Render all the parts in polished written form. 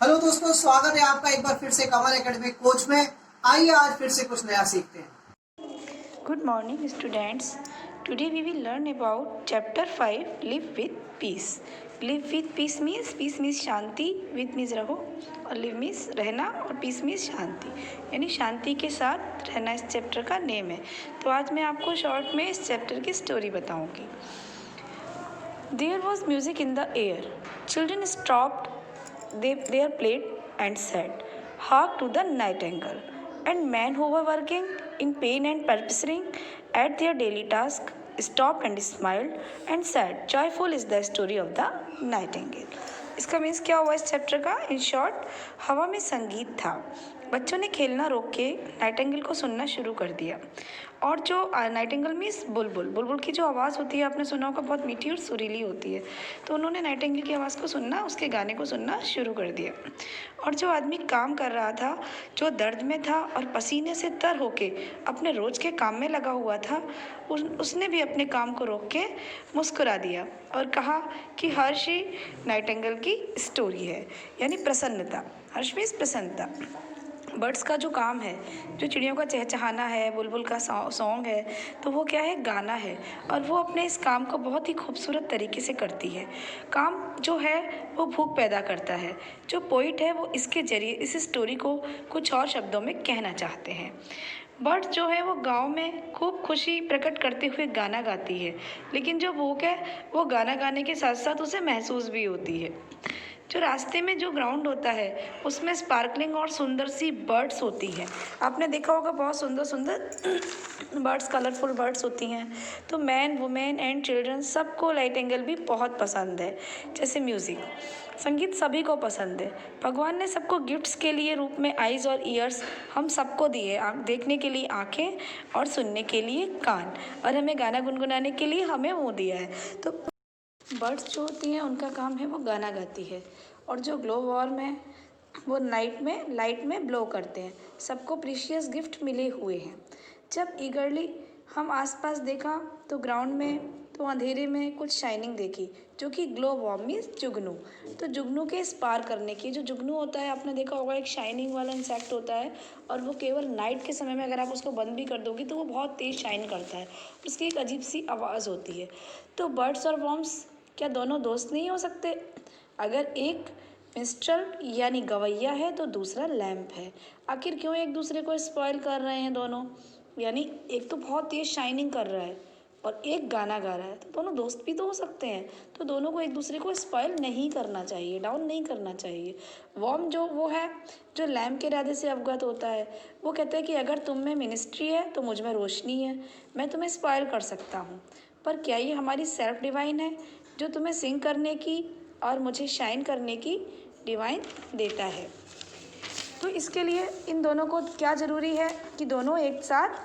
Hello दोस्तों, स्वागत है आपका एक बार फिर से कमल एकेडमी कोच में। आइए आज फिर से कुछ नया सीखते हैं। Good morning, students. Today we will learn about chapter 5 Live with Peace. Live with peace means Shanti, with means रहो, और live means रहना, और peace means शांति, यानी शांति के साथ रहना इस चैप्टर का नेम है। तो आज मैं आपको शॉर्ट में इस चैप्टर की स्टोरी बताऊंगी। There was music in the air. Children stopped their plate and said, "Hark to the nightingale." And men who were working in pain and purposing at their daily task stopped and smiled and said, "Joyful is the story of the nightingale." इसका means क्या हुआ इस chapter का? In short, हवा में संगीत था। बच्चों ने खेलना रोक के नाइटिंगेल को सुनना शुरू कर दिया। और जो नाइटिंगेल मीन्स बुलबुल, बुलबुल की जो आवाज़ होती है आपने सुना होगा, बहुत मीठी और सुरीली होती है। तो उन्होंने नाइटिंगेल की आवाज़ को सुनना, उसके गाने को सुनना शुरू कर दिया। और जो आदमी काम कर रहा था, जो दर्द में था और पसीने से तर होके अपने रोज़ के काम में लगा हुआ था, उसने भी अपने काम को रोक के मुस्कुरा दिया और कहा कि हर्ष ही नाइटिंगेल की स्टोरी है, यानी प्रसन्नता। हर्ष मीन्स प्रसन्नता। बर्ड्स का जो काम है, जो चिड़ियों का चहचहाना है, बुलबुल का सॉन्ग है, तो वो क्या है? गाना है। और वो अपने इस काम को बहुत ही खूबसूरत तरीके से करती है। काम जो है वो भूख पैदा करता है। जो पोइट है वो इसके ज़रिए इस स्टोरी को कुछ और शब्दों में कहना चाहते हैं। बर्ड जो है वो गांव में खूब खुशी प्रकट करते हुए गाना गाती है, लेकिन जो भूख है वो गाना गाने के साथ साथ उसे महसूस भी होती है। जो रास्ते में जो ग्राउंड होता है उसमें स्पार्कलिंग और सुंदर सी बर्ड्स होती हैं। आपने देखा होगा बहुत सुंदर सुंदर बर्ड्स, कलरफुल बर्ड्स होती हैं। तो मैन, वुमेन एंड चिल्ड्रन सबको नाइटिंगेल भी बहुत पसंद है। जैसे म्यूज़िक, संगीत सभी को पसंद है। भगवान ने सबको गिफ्ट्स के लिए रूप में आइज़ और ईयर्स हम सबको दिए, देखने के लिए आँखें और सुनने के लिए कान, और हमें गाना गुनगुनाने के लिए हमें मुँह दिया है। तो बर्ड्स जो होती हैं उनका काम है वो गाना गाती है, और जो ग्लो वॉर्म है वो नाइट में लाइट में ब्लो करते हैं। सबको प्रीशियस गिफ्ट मिले हुए हैं। जब ईगरली हम आसपास देखा तो ग्राउंड में, तो अंधेरे में कुछ शाइनिंग देखी, जो कि ग्लो वॉर्म मीन्स जुगनू। तो जुगनू के स्पार करने की, जो जुगनू होता है आपने देखा होगा, एक शाइनिंग वाला इंसेक्ट होता है, और वो केवल नाइट के समय में अगर आप उसको बंद भी कर दोगी तो वो बहुत तेज़ शाइन करता है। उसकी एक अजीब सी आवाज़ होती है। तो बर्ड्स और वॉर्म्स क्या दोनों दोस्त नहीं हो सकते? अगर एक मिस्ट्रल यानी गवैया है तो दूसरा लैंप है। आखिर क्यों एक दूसरे को स्पॉइल कर रहे हैं दोनों? यानी एक तो बहुत तेज शाइनिंग कर रहा है और एक गाना गा रहा है, तो दोनों दोस्त भी तो हो सकते हैं। तो दोनों को एक दूसरे को स्पॉइल नहीं करना चाहिए, डाउन नहीं करना चाहिए। वॉर्म जो वो है, जो लैम्प के इरादे से अवगत होता है, वो कहता है कि अगर तुम में मिनिस्ट्री है तो मुझ में रोशनी है, मैं तुम्हें स्पॉइल कर सकता हूँ। पर क्या ये हमारी सेल्फ डिवाइन है, जो तुम्हें सिंग करने की और मुझे शाइन करने की डिवाइन देता है? तो इसके लिए इन दोनों को क्या ज़रूरी है कि दोनों एक साथ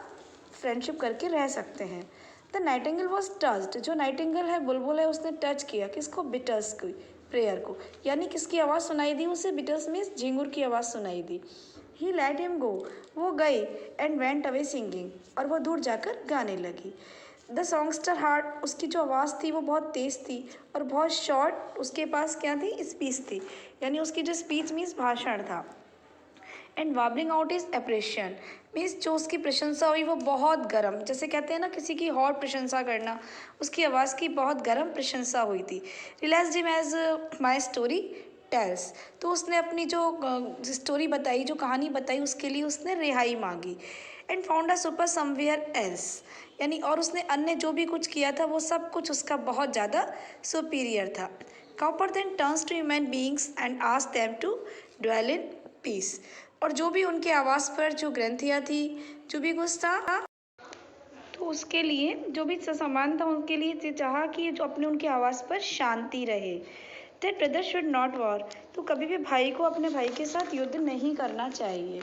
फ्रेंडशिप करके रह सकते हैं। द नाइटिंगेल वॉज टच्ड, जो नाइटिंगेल है, बुलबुल है, उसने टच किया किसको? बिटर्स की प्रेयर को। यानी किसकी आवाज़ सुनाई दी उसे? बिटर्स मीन्स झिंगुर की आवाज़ सुनाई दी। ही लेट हिम गो, वो गई, एंड वेंट अवे सिंगिंग, और वो दूर जाकर गाने लगी। द सॉन्गस्टर हार्ट, उसकी जो आवाज़ थी वो बहुत तेज़ थी और बहुत शॉर्ट, उसके पास क्या थी? स्पीच थी, यानी उसकी जो स्पीच मीन्स भाषण था। एंड वाबलिंग आउट इज एप्रेशन मीन्स जो उसकी प्रशंसा हुई वो बहुत गर्म, जैसे कहते हैं ना किसी की हॉट प्रशंसा करना, उसकी आवाज़ की बहुत गर्म प्रशंसा हुई थी। Realise him as my story tells, तो उसने अपनी जो स्टोरी बताई, जो कहानी बताई, उसके लिए उसने रिहाई मांगी। And found a super somewhere else, यानी और उसने अन्य जो भी कुछ किया था वो सब कुछ उसका बहुत ज़्यादा सुपीरियर था। Copper then turns to human beings and ask them to dwell in peace, और जो भी उनके आवास पर जो ग्रंथियाँ थी, जो भी कुछ था, तो उसके लिए जो भी सामान था उनके लिए चाहा कि जो अपने उनके आवास पर शांति रहे। That brother should not war, तो कभी भी भाई को अपने भाई के साथ युद्ध नहीं करना चाहिए।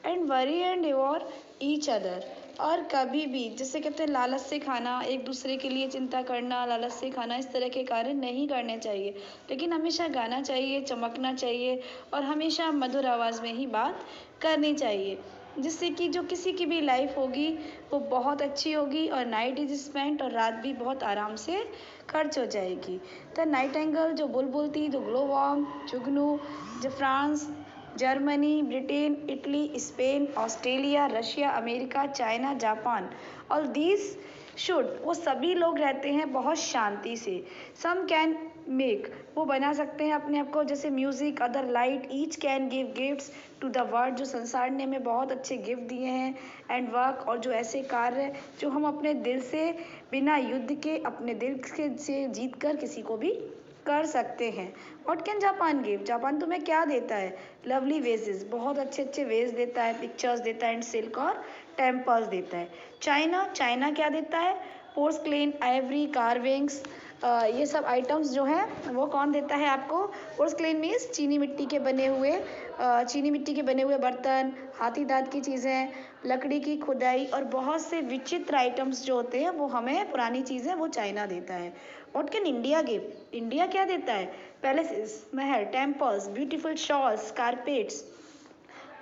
And worry and devour each other, और कभी भी, जैसे कहते हैं लालच से खाना, एक दूसरे के लिए चिंता करना, लालच से खाना, इस तरह के कार्य नहीं करने चाहिए। लेकिन हमेशा गाना चाहिए, चमकना चाहिए, और हमेशा मधुर आवाज़ में ही बात करनी चाहिए। जिससे कि जो किसी की भी लाइफ होगी वो बहुत अच्छी होगी और नाइट इज स्पेंट और रात भी बहुत आराम से खर्च हो जाएगी। द नाइटिंगेल जो बुलबुल थी, जो ग्लो वॉर्म, जुगनू, जो France, Germany, Britain, Italy, Spain, Australia, Russia, America, China, Japan, all these should, वो सभी लोग रहते हैं बहुत शांति से। सम कैन मेक, वो बना सकते हैं अपने आप को, जैसे music, other light, each can give gifts to the world, जो संसार ने हमें बहुत अच्छे गिफ्ट दिए हैं, एंड वर्क, और जो ऐसे कार्य जो हम अपने दिल से बिना युद्ध के अपने दिल से जीत कर किसी को भी कर सकते हैं। What can Japan give, Japan तुम्हें क्या देता है? लवली वेजेस, बहुत अच्छे अच्छे वेज देता है, पिक्चर्स देता है, एंड सिल्क और टेम्पल्स देता है। चाइना, चाइना क्या देता है? पोर्सक्लेन, आइवरी, कार्विंग्स, ये सब आइटम्स जो हैं वो कौन देता है आपको? पोर्सक्लेन मीन्स चीनी मिट्टी के बने हुए बर्तन, हाथी दांत की चीज़ें, लकड़ी की खुदाई और बहुत से विचित्र आइटम्स जो होते हैं वो हमें, पुरानी चीज़ें, वो चाइना देता है। What can India give, India क्या देता है? पैलेसेस, महल, टेम्पल्स, ब्यूटीफुल शॉल्स, कारपेट्स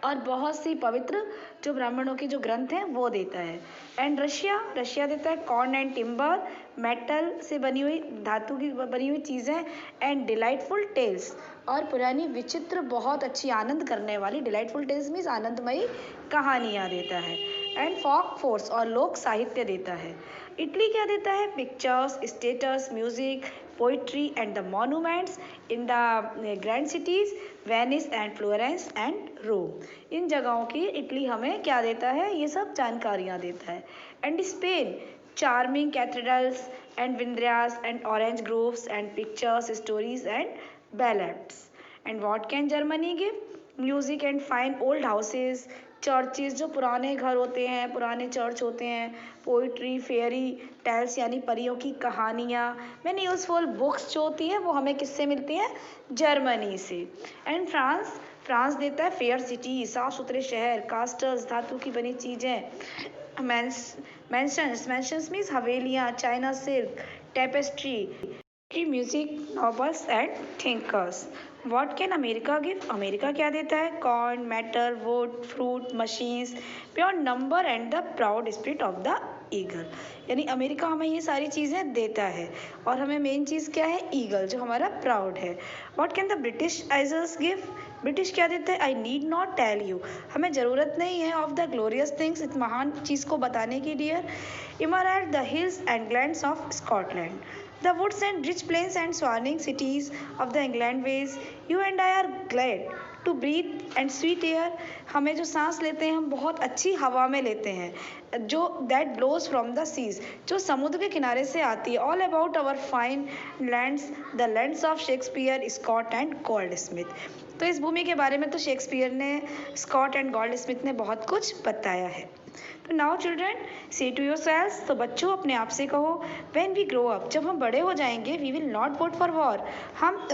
और बहुत सी पवित्र जो ब्राह्मणों के जो ग्रंथ हैं वो देता है। एंड रशिया, रशिया देता है कॉर्न एंड टिम्बर, मेटल से बनी हुई, धातु की बनी हुई चीज़ें, एंड डिलाइटफुल टेल्स, और पुरानी विचित्र बहुत अच्छी आनंद करने वाली, डिलाइटफुल टेल्स मीन्स आनंदमयी कहानियाँ देता है। एंड फॉक फोर्स, और लोक साहित्य देता है। इटली क्या देता है? Pictures, statues, music, poetry and the monuments in the grand cities, Venice and Florence and Rome. इन जगहों की इटली हमें क्या देता है? ये सब जानकारियाँ देता है। And Spain, charming cathedrals and Vindhyas and orange groves and pictures, stories and ballets. And what can Germany give? Music and fine old houses, churches, जो पुराने घर होते हैं, पुराने चर्च होते हैं, पोइट्री, फेयरी टेल्स यानी परियों की कहानियाँ, मैंने यूजफुल बुक्स जो होती हैं वो हमें किससे मिलती हैं? जर्मनी से। एंड फ्रांस, फ्रांस देता है फेयर सिटी, साफ सुथरे शहर, कास्टल्स, धातु की बनी चीज़ें, मैंशंस, मैंशंस मीन्स हवेलियाँ, China silk, tapestry, music, novels and thinkers. What can America give, America क्या देता है? Corn, metal, wood, fruit, machines, pure number and the proud spirit of the eagle. यानी अमेरिका हमें ये सारी चीज़ें देता है और हमें मेन चीज़ क्या है? ईगल, जो हमारा प्राउड है। What can the British isles give, British क्या देता है? I need not tell you, हमें ज़रूरत नहीं है ऑफ द ग्लोरियस थिंग्स, इस महान चीज़ को बताने की, dear emerald, the hills and glands of Scotland, the woods and rich plains and swarming cities of the England ways, you and I are glad to breathe and sweet air, हमें जो सांस लेते हैं हम बहुत अच्छी हवा में लेते हैं, जो that blows from the seas, जो समुद्र के किनारे से आती है। all about our fine lands, the lands of Shakespeare, Scott and Goldsmith। तो इस भूमि के बारे में तो शेक्सपियर ने, स्कॉट एंड गोल्ड स्मिथ ने बहुत कुछ बताया है। तो नाउ चिल्ड्रन से टू योर सेल्स, तो बच्चों अपने आप से कहो, व्हेन वी ग्रो अप, जब हम बड़े हो जाएंगे, we will not vote for war, हम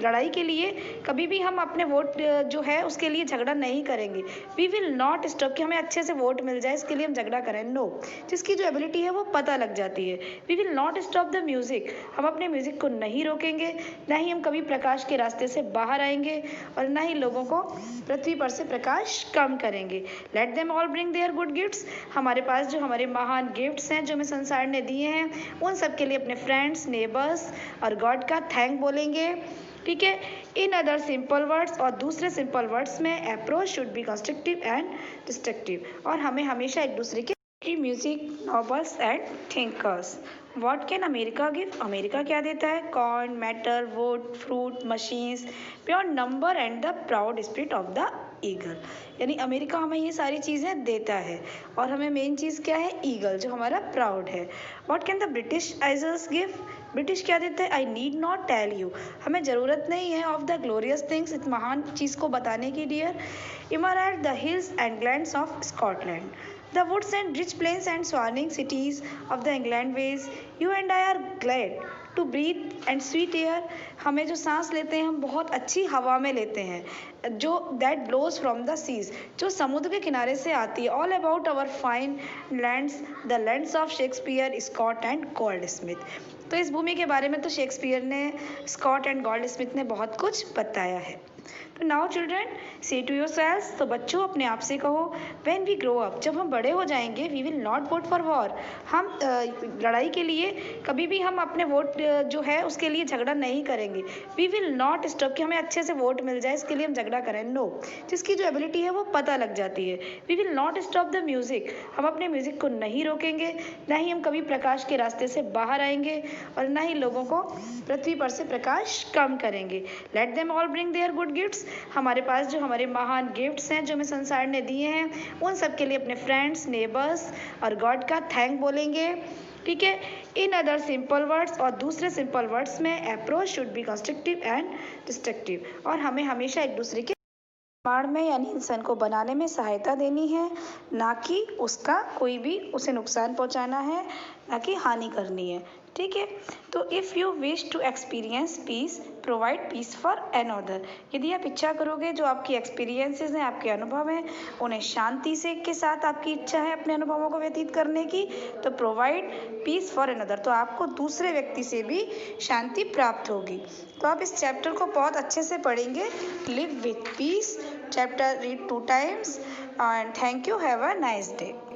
लड़ाई के लिए कभी भी हम अपने वोट जो है उसके लिए झगड़ा नहीं करेंगे। वी विल नॉट स्टॉप कि हमें अच्छे से वोट मिल जाए इसके लिए हम झगड़ा करें, नो, जिसकी जो एबिलिटी है वो पता लग जाती है। We will not stop the music, हम अपने म्यूजिक को नहीं रोकेंगे, ना ही हम कभी प्रकाश के रास्ते से बाहर आएंगे और ना ही लोगों को पृथ्वी पर से प्रकाश कम करेंगे। Let them all bring their good gifts, हमारे पास जो हमारे महान गिफ्ट्स हैं जो हमें संसार ने दिए हैं, उन सब के लिए अपने फ्रेंड्स, नेबर्स और गॉड का थैंक बोलेंगे। ठीक है, इन अदर सिंपल वर्ड्स, और दूसरे सिंपल वर्ड्स में approach should be constructive and destructive, और हमें हमेशा एक दूसरे के music, novels and thinkers. What can America give, America क्या देता है? Corn, metal, wood, fruit, machines, pure number and the proud spirit of the eagle. यानी अमेरिका हमें ये सारी चीज़ें देता है और हमें मेन चीज़ क्या है? ईगल, जो हमारा प्राउड है। What can the British isles give, British क्या देता है? I need not tell you, हमें ज़रूरत नहीं है ऑफ द ग्लोरियस थिंग्स, इस महान चीज़ को बताने की, dear emerald, the hills and glands of Scotland, the woods and rich plains and swarming cities of the England ways, you and I are glad to breathe and sweet air, हमें जो सांस लेते हैं हम बहुत अच्छी हवा में लेते हैं, जो that blows from the seas, जो समुद्र के किनारे से आती है। all about our fine lands, the lands of Shakespeare, Scott and Goldsmith। तो इस भूमि के बारे में तो शेक्सपियर ने, स्कॉट एंड गोल्ड स्मिथ ने बहुत कुछ बताया है। तो नाउ चिल्ड्रन से टू योर सेल्स, तो बच्चों अपने आप से कहो, व्हेन वी ग्रो अप, जब हम बड़े हो जाएंगे, we will not vote for war, हम लड़ाई के लिए कभी भी हम अपने वोट जो है उसके लिए झगड़ा नहीं करेंगे। वी विल नॉट स्टॉप कि हमें अच्छे से वोट मिल जाए इसके लिए हम झगड़ा करें, नो। जिसकी जो एबिलिटी है वो पता लग जाती है। We will not stop the music, हम अपने म्यूजिक को नहीं रोकेंगे, ना ही हम कभी प्रकाश के रास्ते से बाहर आएंगे और ना ही लोगों को पृथ्वी पर से प्रकाश कम करेंगे। Let them all bring their good gifts, हमारे पास जो हमारे महान गिफ्ट्स हैं जो हमें संसार ने दिए हैं उन सब के लिए अपने फ्रेंड्स, नेबर्स और गॉड का थैंक बोलेंगे। ठीक है, इन अदर सिंपल वर्ड्स, और दूसरे सिंपल वर्ड्स में approach should be constructive and destructive, और हमें हमेशा एक दूसरे के निर्माण में यानी इंसान को बनाने में सहायता देनी है, ना कि उसका कोई भी उसे नुकसान पहुंचाना है, ना कि हानि करनी है। ठीक है, तो if you wish to experience peace, provide peace for another, यदि आप इच्छा करोगे जो आपकी एक्सपीरियंसेस हैं, आपके अनुभव हैं, उन्हें शांति से के साथ आपकी इच्छा है अपने अनुभवों को व्यतीत करने की, तो प्रोवाइड पीस फॉर अनदर, तो आपको दूसरे व्यक्ति से भी शांति प्राप्त होगी। तो आप इस चैप्टर को बहुत अच्छे से पढ़ेंगे, live with peace chapter, read 2 times, and thank you, have a nice day.